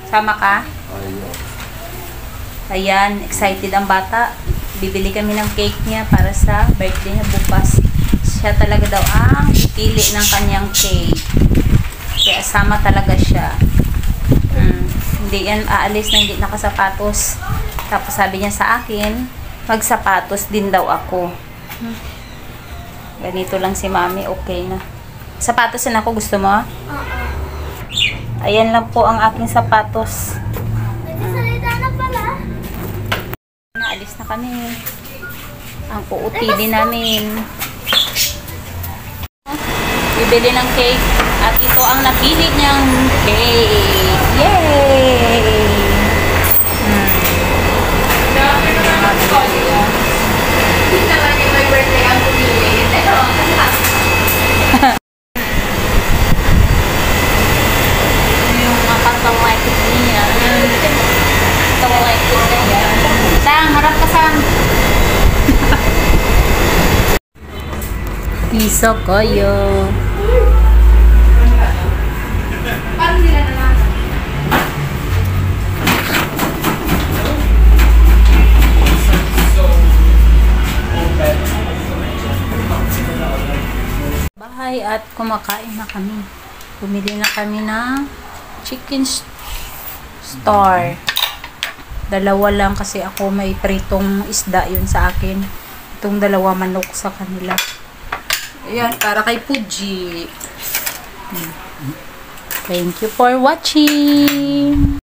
Sama ka? Ayan, excited ang bata. Bibili kami ng cake niya para sa birthday niya bukas. Siya talaga daw ang pili ng kanyang cake. Kaya sama talaga siya. Hindi yan aalis na hindi nakasapatos. Tapos sabi niya sa akin, magsapatos din daw ako. Ganito lang si mami, okay na. Sapatos na ako, gusto mo? Ayan lang po ang aking sapatos. Naalis na kami. Ang puutili namin. Bibili ng cake. At ito ang napili niyang cake. Yay! Hindi naman yung my birthday ang pumili. Yung makatang like niya. Itong like na yan. Sang, harap ka sang. Piso koyo. Parang nila na lang. Bahay at kumakain na kami. Bumili na kami ng chicken store. Dalawa lang kasi ako may pritong isda yun sa akin. Itong dalawa manok sa kanila. Ayan, para kay Puji. Thank you for watching.